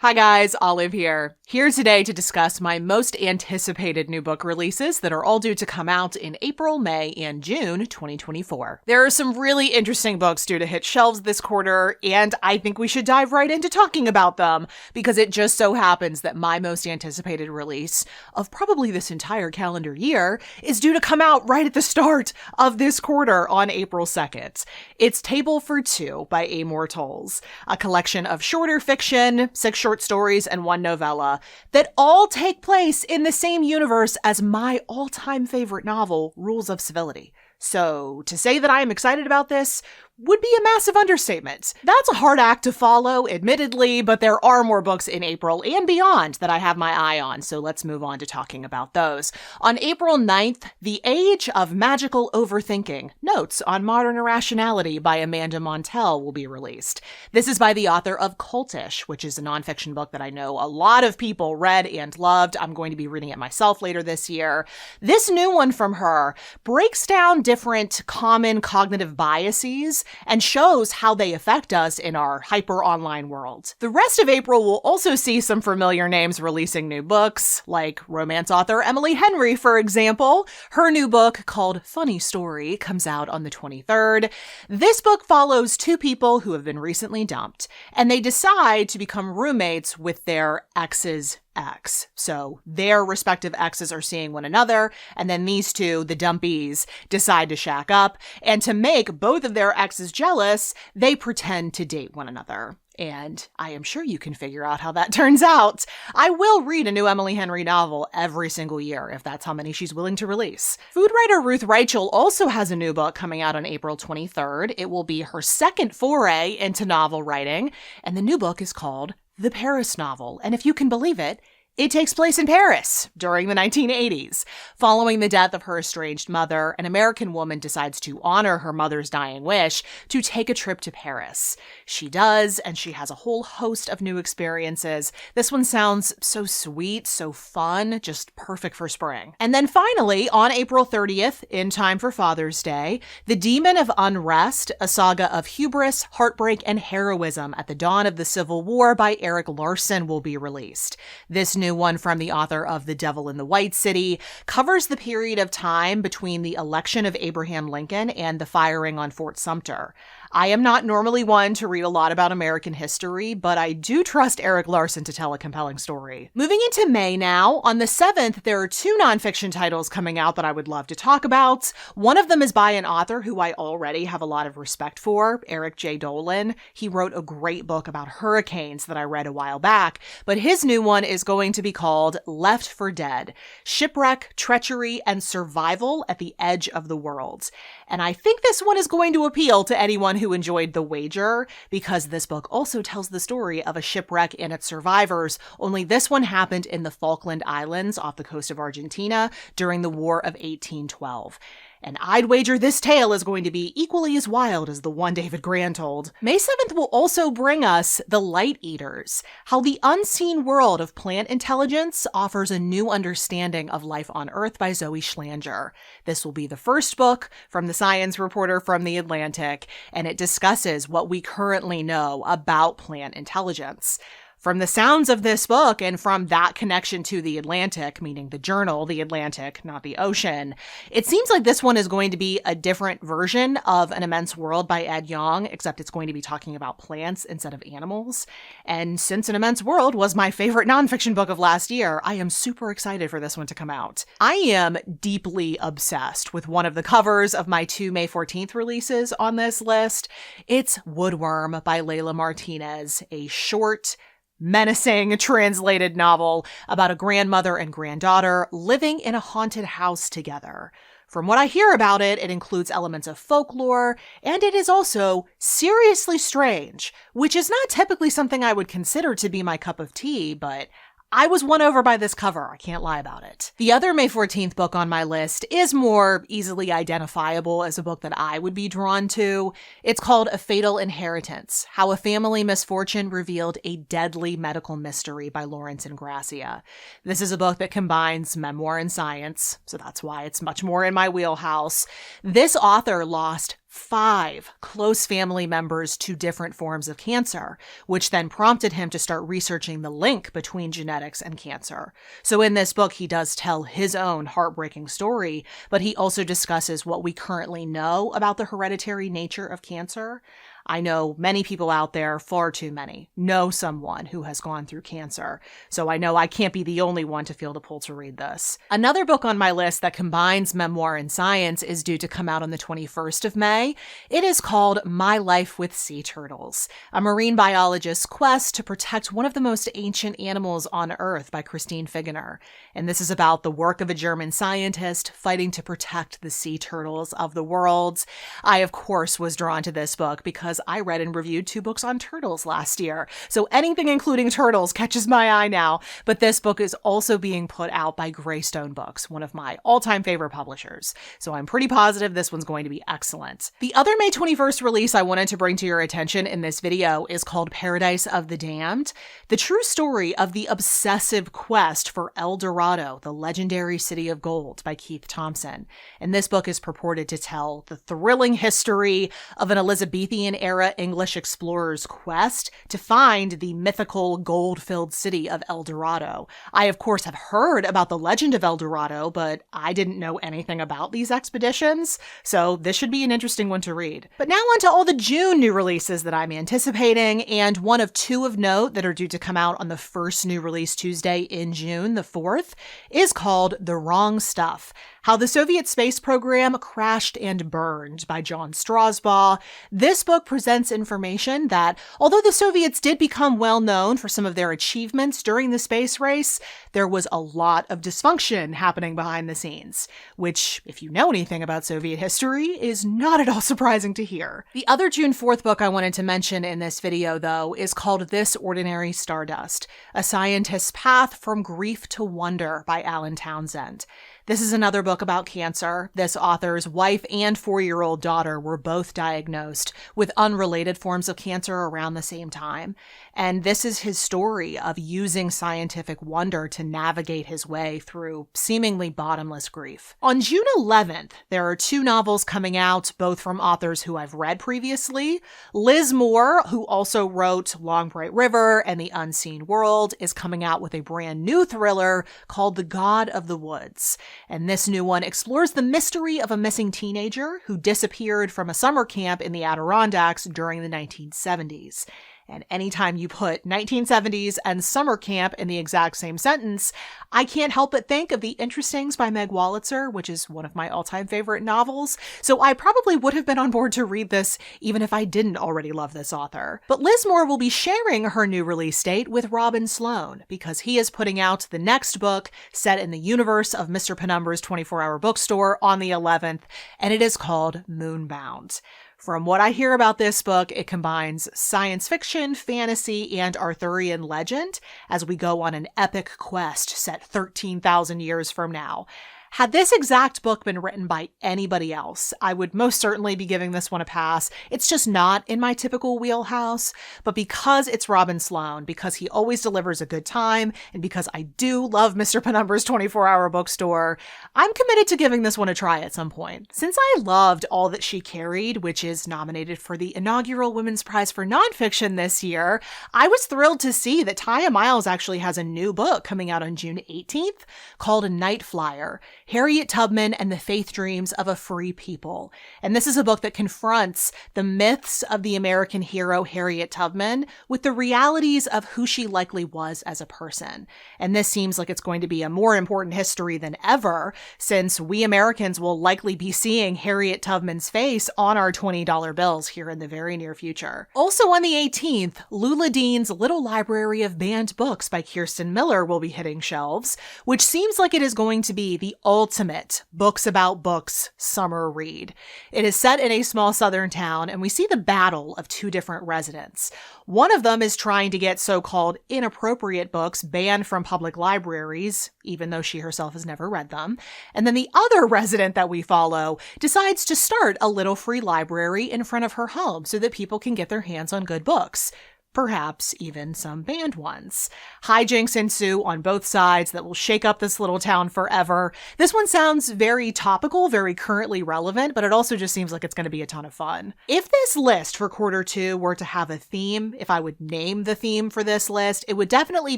Hi guys, Olive here. Here today to discuss my most anticipated new book releases that are all due to come out in April, May, and June 2024. There are some really interesting books due to hit shelves this quarter, and I think we should dive right into talking about them, because it just so happens that my most anticipated release of probably this entire calendar year is due to come out right at the start of this quarter on April 2nd. It's Table for Two by Amor Towles, a collection of shorter fiction, 6 short stories, and 1 novella that all take place in the same universe as my all-time favorite novel, Rules of Civility. So, to say that I am excited about this would be a massive understatement. That's a hard act to follow, admittedly, but there are more books in April and beyond that I have my eye on, so let's move on to talking about those. On April 9th, The Age of Magical Overthinking, Notes on Modern Irrationality by Amanda Montell will be released. This is by the author of Cultish, which is a nonfiction book that I know a lot of people read and loved. I'm going to be reading it myself later this year. This new one from her breaks down different common cognitive biases and shows how they affect us in our hyper-online world. The rest of April will also see some familiar names releasing new books, like romance author Emily Henry, for example. Her new book, called Funny Story, comes out on the 23rd. This book follows 2 people who have been recently dumped, and they decide to become roommates with their ex's ex. So their respective exes are seeing one another, and then these two, the dumpies, decide to shack up, and to make both of their exes jealous, they pretend to date one another. And I am sure you can figure out how that turns out. I will read a new Emily Henry novel every single year, if that's how many she's willing to release. Food writer Ruth Reichl also has a new book coming out on April 23rd. It will be her second foray into novel writing, and the new book is called The Paris Novel. And if you can believe it, it takes place in Paris during the 1980s. Following the death of her estranged mother, an American woman decides to honor her mother's dying wish to take a trip to Paris. She does, and she has a whole host of new experiences. This one sounds so sweet, so fun, just perfect for spring. And then finally, on April 30th, in time for Father's Day, The Demon of Unrest, a saga of hubris, heartbreak, and heroism at the dawn of the Civil War by Erik Larson will be released. This new one from the author of The Devil in the White City covers the period of time between the election of Abraham Lincoln and the firing on Fort Sumter. I am not normally one to read a lot about American history, but I do trust Erik Larson to tell a compelling story. Moving into May now, on the 7th, there are 2 nonfiction titles coming out that I would love to talk about. One of them is by an author who I already have a lot of respect for, Eric J. Dolin. He wrote a great book about hurricanes that I read a while back, but his new one is going to be called Left for Dead: Shipwreck, Treachery, and Survival at the Edge of the World. And I think this one is going to appeal to anyone who enjoyed The Wager, because this book also tells the story of a shipwreck and its survivors, only this one happened in the Falkland Islands off the coast of Argentina during the War of 1812. And I'd wager this tale is going to be equally as wild as the one David Grann told. May 7th will also bring us The Light Eaters, how the unseen world of plant intelligence offers a new understanding of life on Earth by Zoe Schlanger. This will be the first book from the science reporter from The Atlantic, and it discusses what we currently know about plant intelligence. From the sounds of this book and from that connection to The Atlantic, meaning the journal, The Atlantic, not the ocean, it seems like this one is going to be a different version of An Immense World by Ed Yong, except it's going to be talking about plants instead of animals. And since An Immense World was my favorite nonfiction book of last year, I am super excited for this one to come out. I am deeply obsessed with one of the covers of my 2 May 14th releases on this list. It's Woodworm by Layla Martinez, a short, menacing translated novel about a grandmother and granddaughter living in a haunted house together. From what I hear about it, it includes elements of folklore, and it is also seriously strange, which is not typically something I would consider to be my cup of tea, but I was won over by this cover, I can't lie about it. The other May 14th book on my list is more easily identifiable as a book that I would be drawn to. It's called A Fatal Inheritance: How a Family Misfortune Revealed a Deadly Medical Mystery by Lawrence Ingrassia. This is a book that combines memoir and science, so that's why it's much more in my wheelhouse. This author lost 5 close family members to different forms of cancer, which then prompted him to start researching the link between genetics and cancer. So in this book, he does tell his own heartbreaking story, but he also discusses what we currently know about the hereditary nature of cancer. I know many people out there, far too many, know someone who has gone through cancer, so I know I can't be the only one to feel the pull to read this. Another book on my list that combines memoir and science is due to come out on the 21st of May. It is called My Life with Sea Turtles, a marine biologist's quest to protect one of the most ancient animals on Earth by Christine Figener. And this is about the work of a German scientist fighting to protect the sea turtles of the world. I, of course, was drawn to this book because I read and reviewed 2 books on turtles last year. So anything including turtles catches my eye now. But this book is also being put out by Greystone Books, one of my all-time favorite publishers. So I'm pretty positive this one's going to be excellent. The other May 21st release I wanted to bring to your attention in this video is called Paradise of the Damned, the true story of the obsessive quest for El Dorado, the legendary city of gold, by Keith Thompson. And this book is purported to tell the thrilling history of an Elizabethan-era English explorer's quest to find the mythical gold-filled city of El Dorado. I, of course, have heard about the legend of El Dorado, but I didn't know anything about these expeditions, so this should be an interesting one to read. But now on to all the June new releases that I'm anticipating, and one of 2 of note that are due to come out on the first new release Tuesday in June, the 4th, is called The Wrong Stuff: How the Soviet Space Program Crashed and Burned by John Strasbaugh. This book presents information that, although the Soviets did become well known for some of their achievements during the space race, there was a lot of dysfunction happening behind the scenes, which, if you know anything about Soviet history, is not at all surprising to hear. The other June 4th book I wanted to mention in this video, though, is called This Ordinary Stardust: A Scientist's Path from Grief to Wonder by Alan Townsend. This is another book about cancer. This author's wife and 4-year-old daughter were both diagnosed with unrelated forms of cancer around the same time. And this is his story of using scientific wonder to navigate his way through seemingly bottomless grief. On June 11th, there are 2 novels coming out, both from authors who I've read previously. Liz Moore, who also wrote Long Bright River and The Unseen World, is coming out with a brand new thriller called The God of the Woods. And this new one explores the mystery of a missing teenager who disappeared from a summer camp in the Adirondacks during the 1970s. And anytime you put 1970s and summer camp in the exact same sentence, I can't help but think of The Interestings by Meg Wolitzer, which is one of my all-time favorite novels. So I probably would have been on board to read this even if I didn't already love this author. But Liz Moore will be sharing her new release date with Robin Sloan because he is putting out the next book set in the universe of Mr. Penumbra's 24-hour bookstore on the 11th, and it is called Moonbound. From what I hear about this book, it combines science fiction, fantasy, and Arthurian legend as we go on an epic quest set 13,000 years from now. Had this exact book been written by anybody else, I would most certainly be giving this one a pass. It's just not in my typical wheelhouse, but because it's Robin Sloan, because he always delivers a good time, and because I do love Mr. Penumbra's 24-hour bookstore, I'm committed to giving this one a try at some point. Since I loved All That She Carried, which is nominated for the inaugural Women's Prize for Nonfiction this year, I was thrilled to see that Taya Miles actually has a new book coming out on June 18th called Night Flyer: Harriet Tubman and the Faith Dreams of a Free People. And this is a book that confronts the myths of the American hero Harriet Tubman with the realities of who she likely was as a person. And this seems like it's going to be a more important history than ever, since we Americans will likely be seeing Harriet Tubman's face on our $20 bills here in the very near future. Also on the 18th, Lula Dean's Little Library of Banned Books by Kirsten Miller will be hitting shelves, which seems like it is going to be the ultimate books about books summer read. It is set in a small southern town, and we see the battle of 2 different residents. One of them is trying to get so-called inappropriate books banned from public libraries, even though she herself has never read them. And then the other resident that we follow decides to start a little free library in front of her home so that people can get their hands on good books. perhaps even some banned ones. Hijinks ensue on both sides that will shake up this little town forever. This one sounds very topical, very currently relevant, but it also just seems like it's going to be a ton of fun. If this list for quarter 2 were to have a theme, if I would name the theme for this list, it would definitely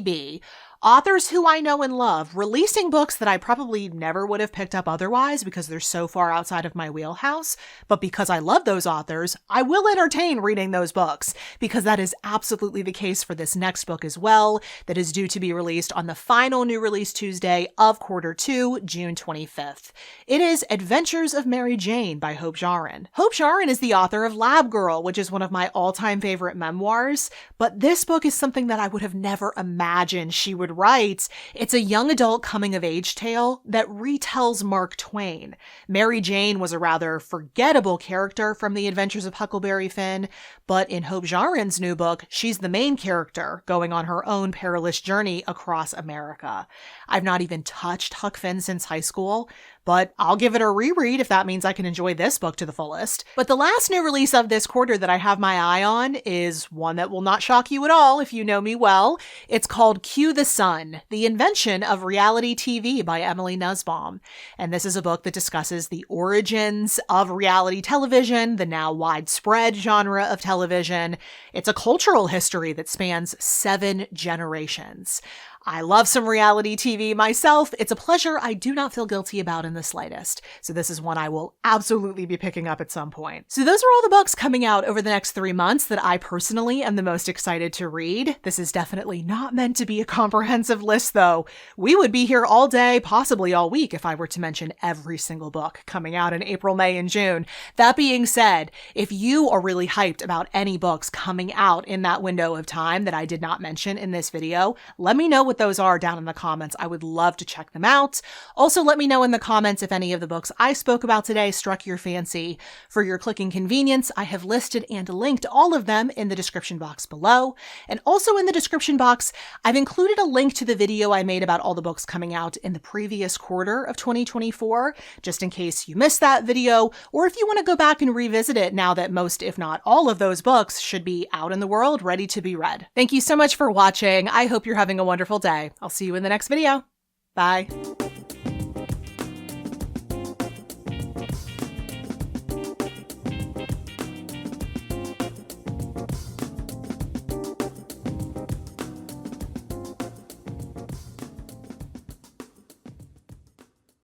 be authors who I know and love releasing books that I probably never would have picked up otherwise because they're so far outside of my wheelhouse. But because I love those authors, I will entertain reading those books, because that is absolutely the case for this next book as well, that is due to be released on the final new release Tuesday of quarter 2, June 25th. It is Adventures of Mary Jane by Hope Jahren. Hope Jahren is the author of Lab Girl, which is one of my all-time favorite memoirs, but this book is something that I would have never imagined she would write. It's a young adult coming-of-age tale that retells Mark Twain. Mary Jane was a rather forgettable character from The Adventures of Huckleberry Finn, but in Hope Jaren's new book, she's the main character going on her own perilous journey across America. I've not even touched Huck Finn since high school, but I'll give it a reread if that means I can enjoy this book to the fullest. But the last new release of this quarter that I have my eye on is one that will not shock you at all if you know me well. It's called Cue the Sun, The Invention of Reality TV by Emily Nussbaum. And this is a book that discusses the origins of reality television, the now widespread genre of television. It's a cultural history that spans 7 generations. I love some reality TV myself. It's a pleasure I do not feel guilty about in the slightest. So this is one I will absolutely be picking up at some point. So those are all the books coming out over the next 3 months that I personally am the most excited to read. This is definitely not meant to be a comprehensive list though. We would be here all day, possibly all week, if I were to mention every single book coming out in April, May, and June. That being said, if you are really hyped about any books coming out in that window of time that I did not mention in this video, let me know what those are down in the comments. I would love to check them out. Also, let me know in the comments if any of the books I spoke about today struck your fancy. For your clicking convenience, I have listed and linked all of them in the description box below. And also in the description box, I've included a link to the video I made about all the books coming out in the previous quarter of 2024, just in case you missed that video, or if you want to go back and revisit it now that most, if not all of those books should be out in the world, ready to be read. Thank you so much for watching. I hope you're having a wonderful day. I'll see you in the next video. Bye.